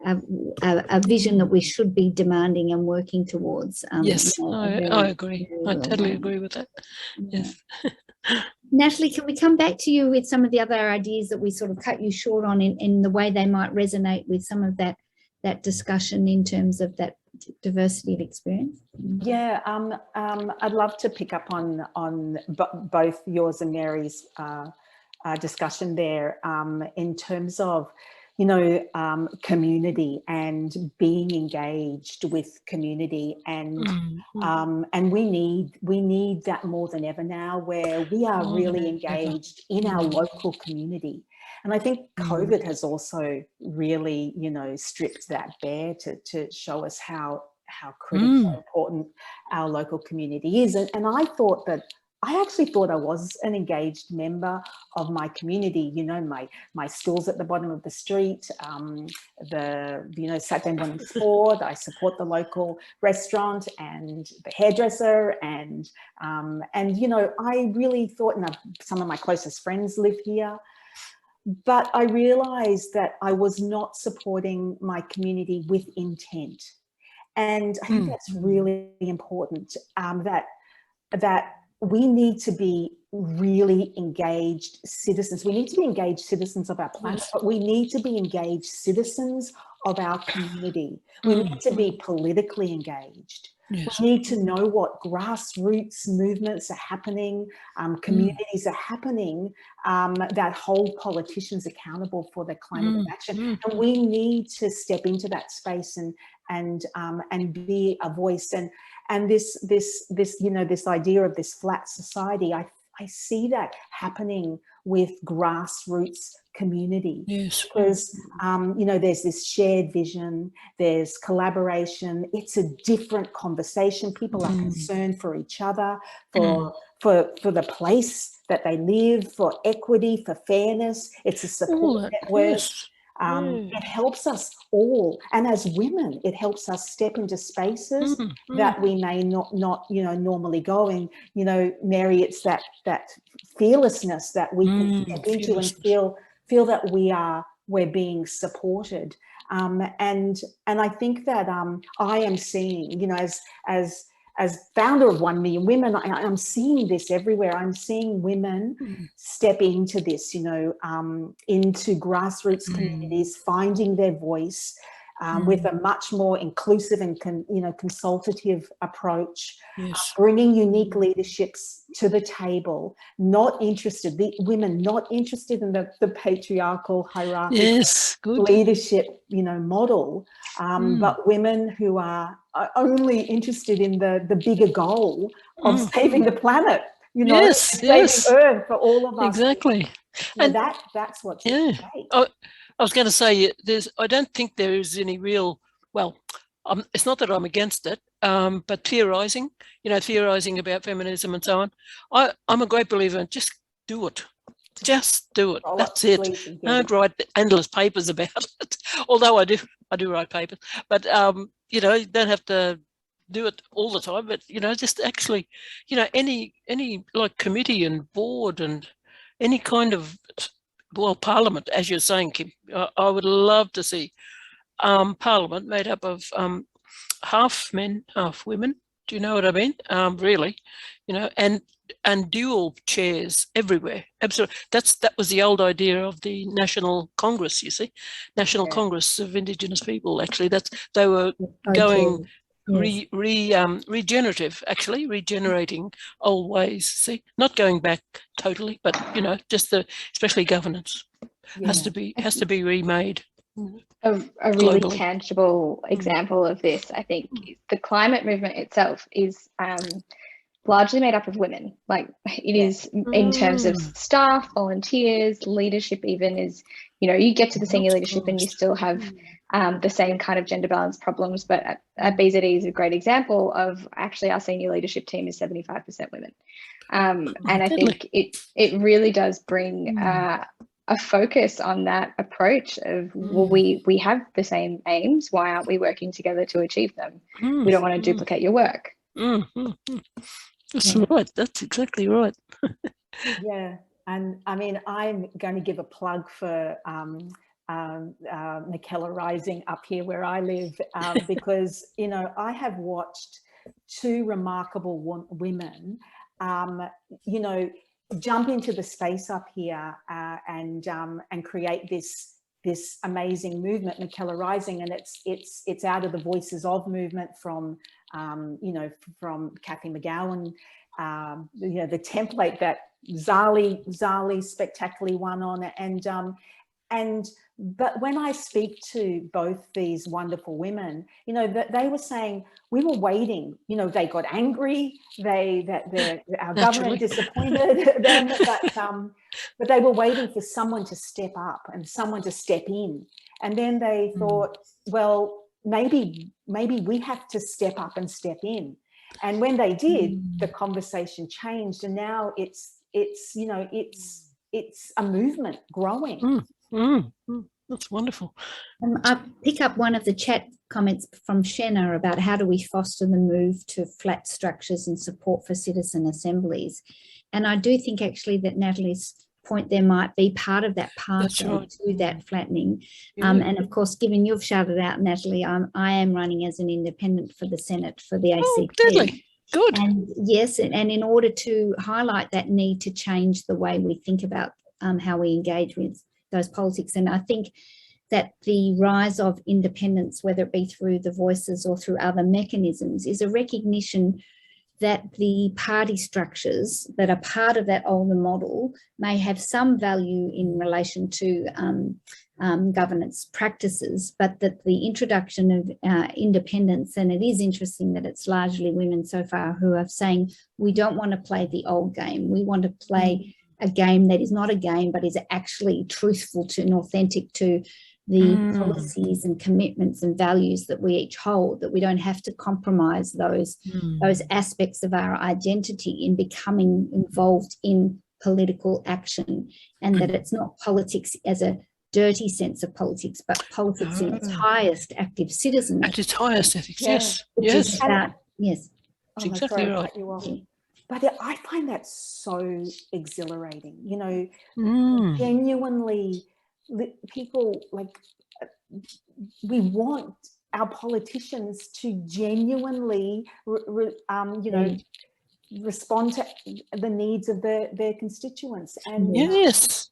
a vision that we should be demanding and working towards. Yes, you know, I agree. I totally agree with that. Yes. Natalie, can we come back to you with some of the other ideas that we sort of cut you short on in the way they might resonate with some of that discussion in terms of that diversity of experience? Yeah, I'd love to pick up on both yours and Mary's discussion there in terms of, you know, community and being engaged with community, and we need that more than ever now, where we are really engaged in our local community. And I think COVID has also really, you know, stripped that bare to show us how critically important our local community is. And I actually thought I was an engaged member of my community. You know, my school's at the bottom of the street, Saturday morning sport, I support the local restaurant and the hairdresser, and you know, I really thought, and some of my closest friends live here, but I realized that I was not supporting my community with intent. And I think that's really important, that we need to be really engaged citizens. We need to be engaged citizens of our planet, but we need to be engaged citizens of our community. We need to be politically engaged. Yes. We need to know what grassroots movements are happening, communities are happening, that hold politicians accountable for their climate action. And we need to step into that space and be a voice. And this you know, this idea of this flat society, I see that happening with grassroots community. Yes. Because, you know, there's this shared vision, there's collaboration. It's a different conversation. People are concerned for each other, for the place that they live, for equity, for fairness. It's a support network. Yes. It helps us all, and as women, it helps us step into spaces that we may not you know, normally go in. You know, Mary, it's that fearlessness that we can step into and feel that we're being supported. And I think that I am seeing, you know, as founder of 1 Million Women, I'm seeing this everywhere. I'm seeing women step into this, you know, into grassroots communities, finding their voice with a much more inclusive and consultative approach, bringing unique leaderships to the table, the women not interested in the patriarchal hierarchical leadership, you know, model, but women who are only interested in the bigger goal of saving the planet, you know, and saving Earth for all of us. Exactly. You know, that's what's at stake. I was going to say, I don't think there is any real, well, it's not that I'm against it, but theorizing about feminism and so on. I'm a great believer in just do it. Just do it. That's it. Don't write endless papers about it. Although I do write papers, but you know, you don't have to do it all the time. But you know, just actually, you know, any like committee and board and any kind of, well, parliament, as you're saying, Kim. I would love to see parliament made up of half men, half women. Do you know what I mean? Really, you know, and dual chairs everywhere. Absolutely. That was the old idea of the National Congress, you see, National Congress of Indigenous People. Actually, they were going regenerative, actually, regenerating old ways. See, not going back totally, but you know, just especially governance has to be remade. A really tangible example of this, I think, the climate movement itself is largely made up of women. Like it is in terms of staff, volunteers, leadership even is, you know, you get to the senior leadership and you still have the same kind of gender balance problems. But at BZE is a great example of actually our senior leadership team is 75% women. And I think it really does bring a focus on that approach of, well, we have the same aims. Why aren't we working together to achieve them? We don't want to duplicate your work. That's right. That's exactly right. Yeah. And I mean, I'm going to give a plug for Michaela Rising up here where I live, because, you know, I have watched two remarkable women, you know, jump into the space up here and create this amazing movement, Michaela Rising, and it's out of the Voices of movement from you know, from Kathy McGowan, you know, the template that Zali spectacularly won on, but when I speak to both these wonderful women, you know, that they were saying, we were waiting, you know, they got angry, our government disappointed them, but they were waiting for someone to step up and someone to step in. And then they thought, well, maybe we have to step up and step in. And when they did, the conversation changed, and now it's you know, it's a movement growing. That's wonderful. I pick up one of the chat comments from Shenna about how do we foster the move to flat structures and support for citizen assemblies. And I do think actually that Natalie's point there might be part of that pathway to that flattening. And of course, given you've shouted out, Natalie, I am running as an independent for the Senate for the ACT. Oh, deadly. Good. And yes, and in order to highlight that need to change the way we think about how we engage with those politics. And I think that the rise of independence, whether it be through the Voices or through other mechanisms, is a recognition that the party structures that are part of that older model may have some value in relation to governance practices, but that the introduction of independence, and it is interesting that it's largely women so far who are saying, we don't want to play the old game, we want to play a game that is not a game, but is actually truthful to and authentic to the policies and commitments and values that we each hold, that we don't have to compromise those aspects of our identity in becoming involved in political action, and that it's not politics as a dirty sense of politics, but politics in its highest active citizen. At its highest ethics, Yeah. yes. Which Yes. is about, yes. That's exactly sorry, I right. cut you off. But I find that so exhilarating, you know, genuinely people like, we want our politicians to genuinely, you know, respond to the needs of their constituents. And yes.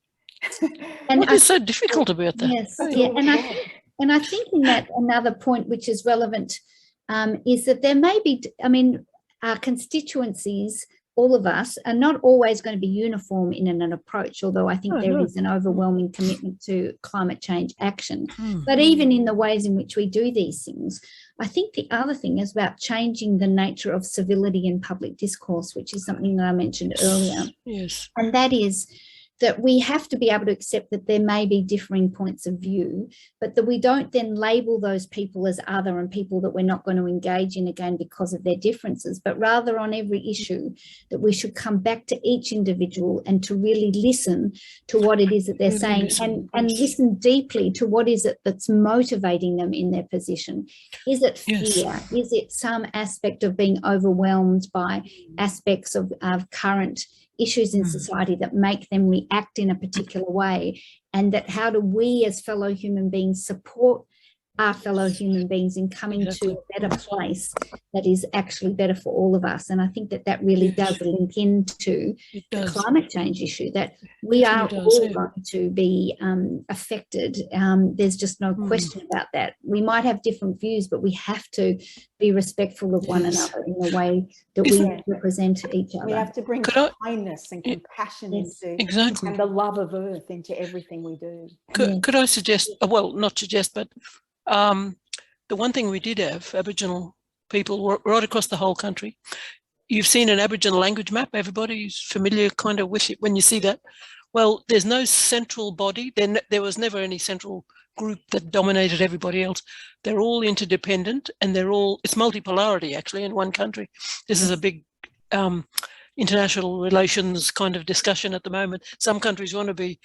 And What is so difficult about that? Yes, yeah, and I think in that another point which is relevant is that there may be, I mean, our constituencies, all of us, are not always going to be uniform in an approach, although I think there is an overwhelming commitment to climate change action. But even in the ways in which we do these things, I think the other thing is about changing the nature of civility in public discourse, which is something that I mentioned earlier. Yes. And that is that we have to be able to accept that there may be differing points of view, but that we don't then label those people as other and people that we're not going to engage in again because of their differences, but rather on every issue that we should come back to each individual and to really listen to what it is that they're saying, and listen deeply to what is it that's motivating them in their position. Is it fear? Yes. Is it some aspect of being overwhelmed by aspects of current issues in society that make them react in a particular way, and that how do we as fellow human beings support our fellow human beings in coming to a better place that is actually better for all of us. And I think that that really does link into the climate change issue, that we are all going to be affected. There's just no question about that. We might have different views, but we have to be respectful of one another in the way that we represent each other. We have to bring kindness and compassion into, and the love of earth into everything we do. Could I suggest, well, not suggest, but the one thing we did have, Aboriginal people right across the whole country. You've seen an Aboriginal language map. Everybody's familiar kind of with it when you see that. Well, there's no central body. There was never any central group that dominated everybody else. They're all interdependent, and it's multipolarity actually in one country. This is a big international relations kind of discussion at the moment. Some countries want to be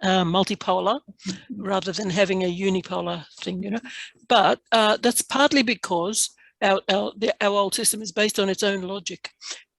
multipolar rather than having a unipolar thing, you know. But that's partly because our old system is based on its own logic.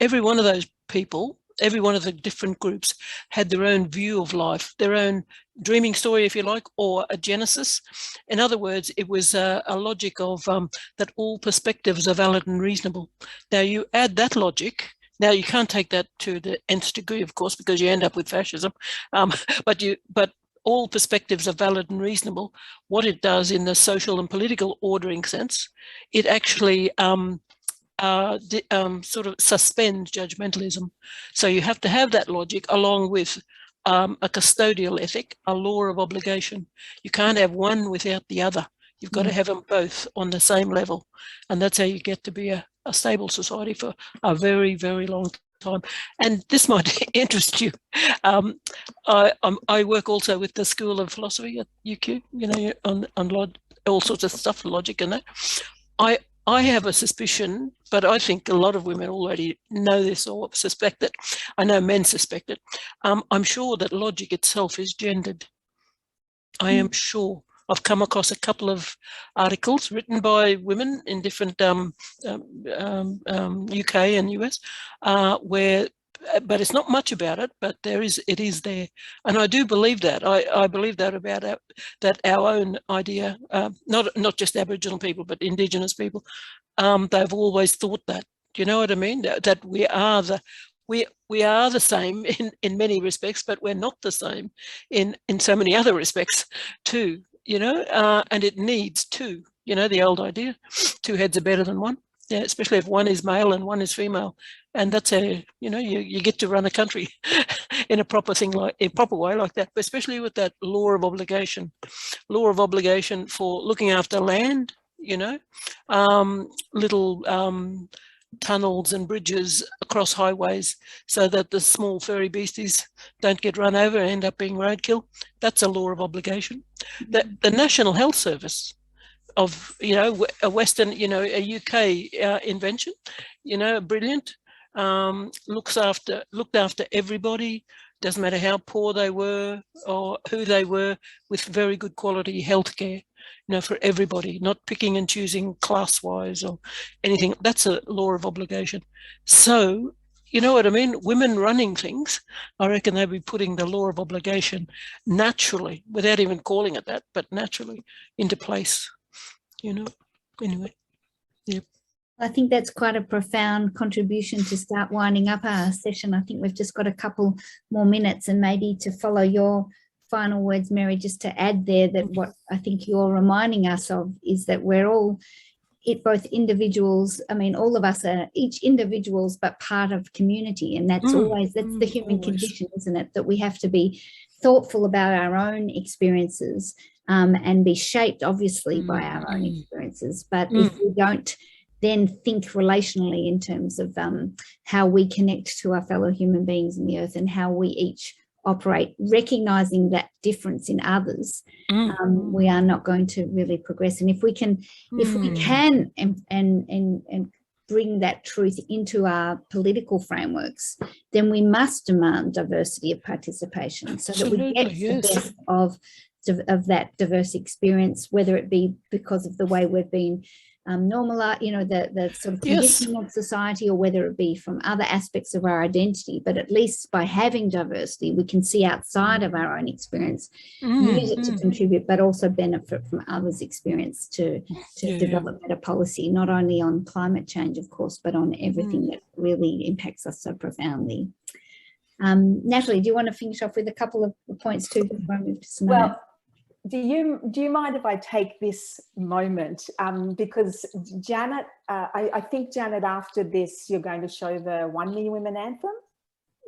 Every one of those people, every one of the different groups had their own view of life, their own dreaming story, if you like, or a genesis. In other words, it was a logic of that all perspectives are valid and reasonable. Now you add that logic. Now you can't take that to the nth degree, of course, because you end up with fascism. But all perspectives are valid and reasonable. What it does in the social and political ordering sense, it actually sort of suspends judgmentalism. So you have to have that logic along with a custodial ethic, a law of obligation. You can't have one without the other. You've got to have them both on the same level. And that's how you get to be a stable society for a very, very long time. And this might interest you. I work also with the School of Philosophy at UQ, you know, on all sorts of stuff, logic and that. I have a suspicion, but I think a lot of women already know this or suspect it. I know men suspect it. I'm sure that logic itself is gendered. I am sure. I've come across a couple of articles written by women in different UK and US where, but it's not much about it, but it is there. And I do believe that. I believe that about that our own idea, not just Aboriginal people, but Indigenous people, they've always thought that. Do you know what I mean? That we are the same in many respects, but we're not the same in so many other respects too. You know, and it needs two, you know, the old idea, two heads are better than one, yeah, especially if one is male and one is female. And that's how, you know, you get to run a country in a proper way like that, but especially with that law of obligation for looking after land, you know, little tunnels and bridges across highways so that the small furry beasties don't get run over and end up being roadkill. That's a law of obligation. The National Health Service of, a Western, a UK invention, brilliant, looked after everybody, doesn't matter how poor they were or who they were, with very good quality healthcare, for everybody, not picking and choosing class-wise or anything. That's a law of obligation. So, you know what I mean? Women running things, I reckon they'd be putting the law of obligation naturally, without even calling it that, but naturally into place, Anyway, yeah. I think that's quite a profound contribution to start winding up our session. I think we've just got a couple more minutes, and maybe to follow your final words, Mary, just to add there that what I think you're reminding us of is that we're all, both individuals, all of us are each individuals, but part of community. And that's that's the human condition, isn't it? That we have to be thoughtful about our own experiences and be shaped, obviously, by our own experiences. But if we don't then think relationally in terms of how we connect to our fellow human beings in the earth and how we each operate, recognizing that difference in others, we are not going to really progress. And if we can and bring that truth into our political frameworks, then we must demand diversity of participation so that we get the best of that diverse experience, whether it be because of the way we've been normalized, the sort of conditioning of society, or whether it be from other aspects of our identity. But at least by having diversity, we can see outside of our own experience, use it to contribute, but also benefit from others' experience to develop better policy, not only on climate change, of course, but on everything that really impacts us so profoundly. Natalie, do you want to finish off with a couple of points too before I move to Simone? Well, do you mind if I take this moment, because Janet, I think, Janet, after this you're going to show the 1 Million Women Anthem,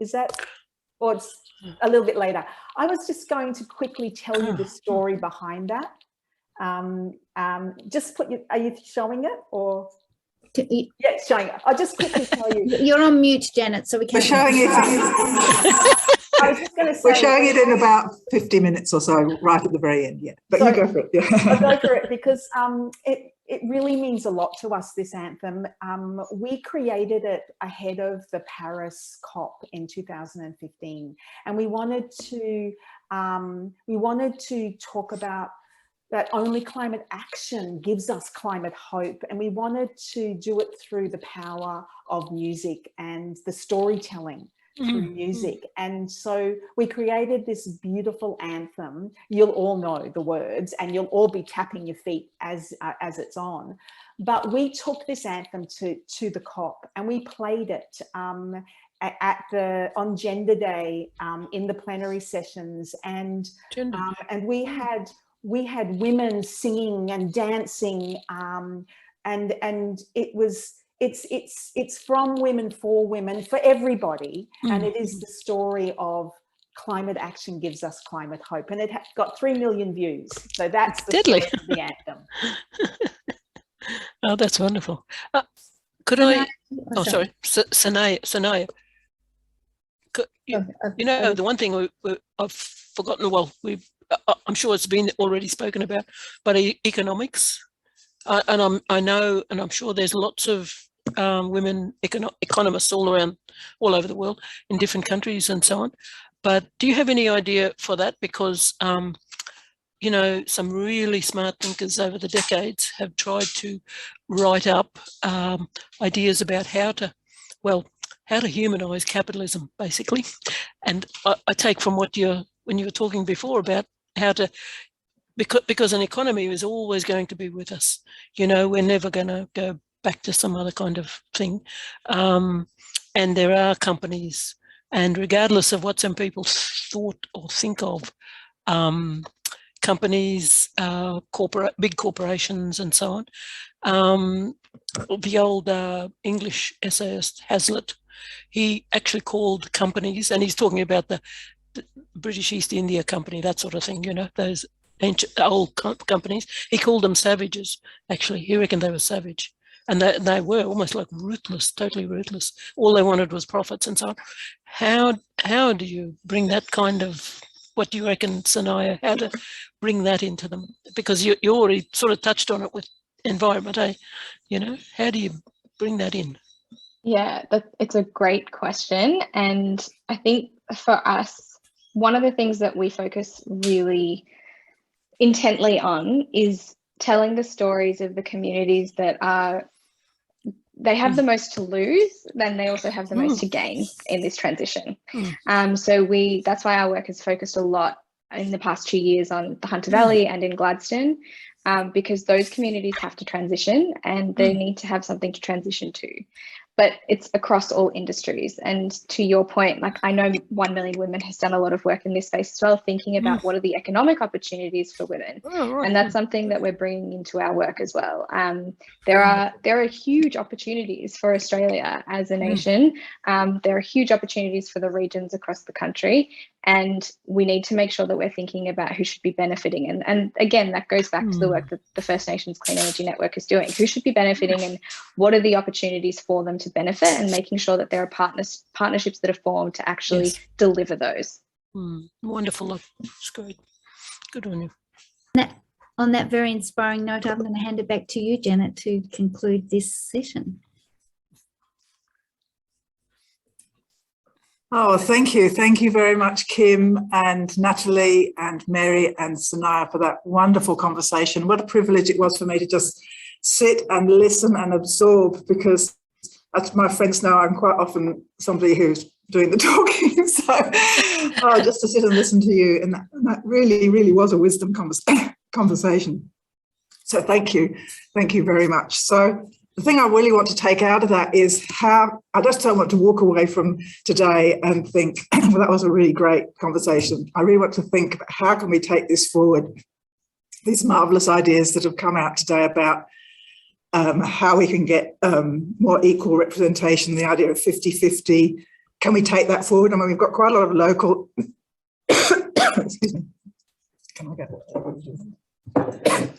is that, or it's a little bit later? I was just going to quickly tell you the story behind that. Just are you showing it, or? Yeah, showing it. I'll just quickly tell you. You're on mute, Janet, so we can't. We're showing it. I was just going to say, we're showing it in about 50 minutes or so, right at the very end. Yeah, but you go for it. Yeah. I'll go for it because it really means a lot to us, this anthem. We created it ahead of the Paris COP in 2015, and we wanted to talk about that only climate action gives us climate hope, and we wanted to do it through the power of music and the storytelling through music. And so we created this beautiful anthem. You'll all know the words and you'll all be tapping your feet as it's on. But we took this anthem to the COP and we played it on Gender Day in the plenary sessions, and we had women singing and dancing, and it's from women for women, for everybody, and it is the story of climate action gives us climate hope, and it got 3 million views. So that's the story of the anthem. Oh, that's wonderful. Could I? Oh, sorry, Sanaya. The one thing I've forgotten. Well, I'm sure it's been already spoken about, but economics. And I know, and I'm sure there's lots of women economists all over the world, in different countries and so on. But do you have any idea for that? Because some really smart thinkers over the decades have tried to write up ideas about how to humanise capitalism, basically. And I take from when you were talking before about how to, because an economy is always going to be with us. We're never going to go back to some other kind of thing. And there are companies, and regardless of what some people thought or think of, companies, big corporations and so on. The old English essayist Hazlitt, he actually called companies, and he's talking about the British East India Company, that sort of thing, those ancient old companies. He called them savages. Actually, he reckoned they were savage. and they were almost like ruthless, totally ruthless. All they wanted was profits and so on. How do you bring that kind of, what do you reckon, Sanaya, how to bring that into them? Because you already sort of touched on it with environment, you know, how do you bring that in? Yeah, it's a great question. And I think for us, one of the things that we focus really intently on is telling the stories of the communities that they have the most to lose, then they also have the most to gain in this transition. So that's why our work has focused a lot in the past 2 years on the Hunter Valley and in Gladstone, because those communities have to transition and they need to have something to transition to. But it's across all industries. And to your point, like, I know 1 Million Women has done a lot of work in this space as well, thinking about what are the economic opportunities for women. And that's something that we're bringing into our work as well. There are huge opportunities for Australia as a nation. There are huge opportunities for the regions across the country. And we need to make sure that we're thinking about who should be benefiting. And again, that goes back to the work that the First Nations Clean Energy Network is doing. Who should be benefiting and what are the opportunities for them to benefit, and making sure that there are partnerships that are formed to actually deliver those. Wonderful. That's great. Good on you. On that very inspiring note, I'm going to hand it back to you, Janet, to conclude this session. Oh, thank you. Thank you very much, Kim and Natalie and Mary and Sanaya, for that wonderful conversation. What a privilege it was for me to just sit and listen and absorb, because as my friends know, I'm quite often somebody who's doing the talking. So just to sit and listen to you, and that really, really was a wisdom conversation. So thank you. Thank you very much. So the thing I really want to take out of that is how I just don't want to walk away from today and think, well, that was a really great conversation. I really want to think about how can we take this forward, these marvellous ideas that have come out today about how we can get more equal representation, the idea of 50-50. Can we take that forward? I mean, we've got quite a lot of local, excuse me, can I get that?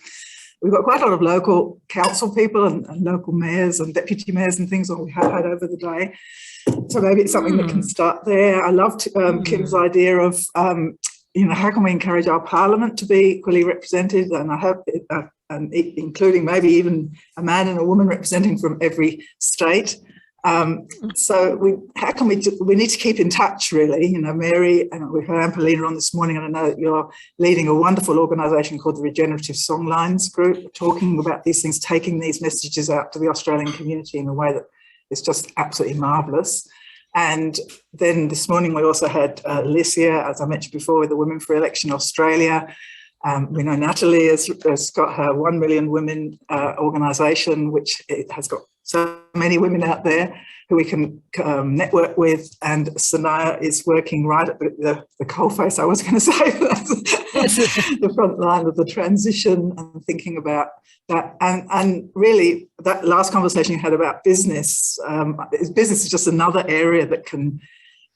We've got quite a lot of local council people and local mayors and deputy mayors and things that we have had over the day. So maybe it's something that can start there. I loved Kim's idea of, you know, how can we encourage our parliament to be equally represented? And I hope, including maybe even a man and a woman representing from every state. So we need to keep in touch, really. You know, Mary, and we had Ampolina on this morning, and I know that you're leading a wonderful organisation called the Regenerative Songlines Group, talking about these things, taking these messages out to the Australian community in a way that is just absolutely marvellous. And then this morning we also had Alicia, as I mentioned before, with the Women for Election Australia. We know Natalie has got her 1 Million Women organisation, which it has got so many women out there who we can network with, and Sanaya is working right at the coalface, I was going to say, the front line of the transition, and thinking about that. And really, that last conversation you had about business, business is just another area that can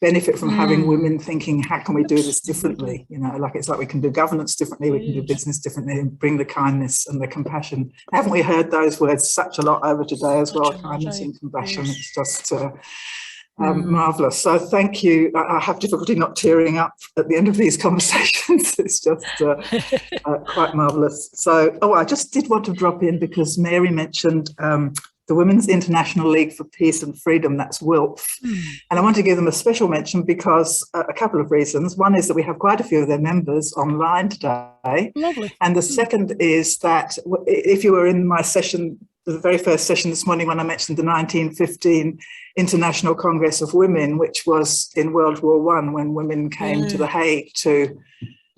benefit from having women thinking, how can we do this differently? You know, like, it's like we can do governance differently, we can do business differently, and bring the kindness and the compassion. Haven't we heard those words such a lot over today as well? Kindness and compassion. It's just marvellous. So thank you. I have difficulty not tearing up at the end of these conversations. It's just quite marvellous. So, I just did want to drop in because Mary mentioned the Women's International League for Peace and Freedom, that's WILF. And I want to give them a special mention because a couple of reasons. One is that we have quite a few of their members online today. Lovely. And the second is that if you were in my session, the very first session this morning, when I mentioned the 1915 International Congress of Women, which was in World War I, when women came to The Hague to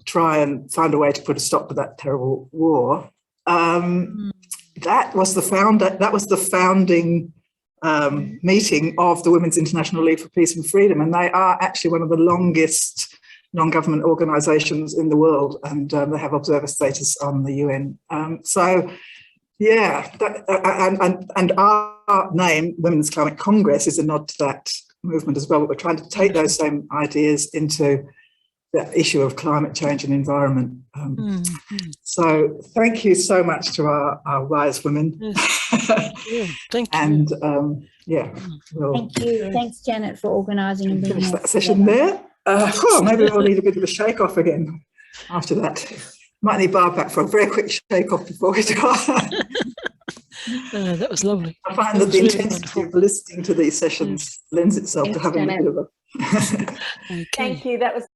try and find a way to put a stop to that terrible war. That was the founding meeting of the Women's International League for Peace and Freedom, and they are actually one of the longest non-government organisations in the world, and they have observer status on the UN. And our name, Women's Climate Congress, is a nod to that movement as well. But we're trying to take those same ideas into the issue of climate change and environment. So thank you so much to our wise women. Thank you. And we'll Thank you. Thanks, Janet, for organising and bringing finish us that session together. there. Maybe we'll need a bit of a shake-off again after that. Might need Barb back for a very quick shake-off before we go. That was lovely. I find that the intensity of listening to these sessions lends itself to Thanks, having Janet. a bit of a... Okay. Thank you. That was